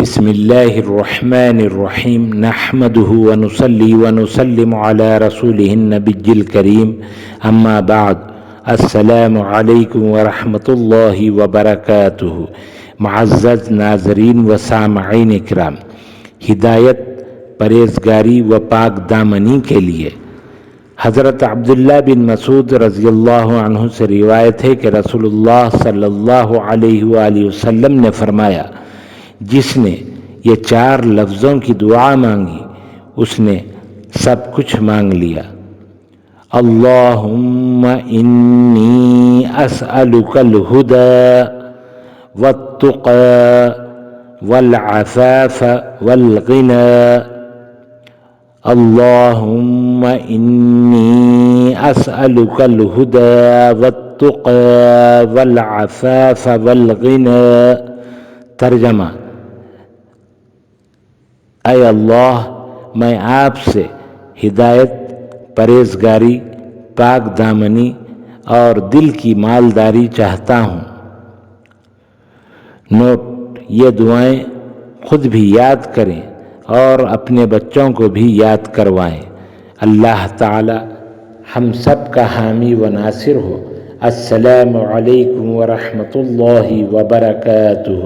بسم اللہ الرحمن الرحیم نحمده ونصلی ونسلم علی رسولہ النبی الکریم اما بعد السلام علیکم ورحمۃ اللہ وبرکاتہ۔ معزز ناظرین و سامعین اکرام، ہدایت، پرہیزگاری و پاک دامنی کے لیے حضرت عبداللہ بن مسعود رضی اللہ عنہ سے روایت ہے کہ رسول اللہ صلی اللہ علیہ وآلہ وسلم نے فرمایا، جس نے یہ 4 لفظوں کی دعا مانگی اس نے سب کچھ مانگ لیا۔ اللہم انی اسألک الہدی والتقی والعفاف والغنی۔ اللہم انی اسألک الہدی والتقی والعفاف والغنی۔ ترجمہ: اے اللہ، میں آپ سے ہدایت، پرہیزگاری، پاک دامنی اور دل کی مالداری چاہتا ہوں۔ نوٹ: یہ دعائیں خود بھی یاد کریں اور اپنے بچوں کو بھی یاد کروائیں۔ اللہ تعالی ہم سب کا حامی و ناصر ہو۔ السلام علیکم ورحمۃ اللہ وبرکاتہ۔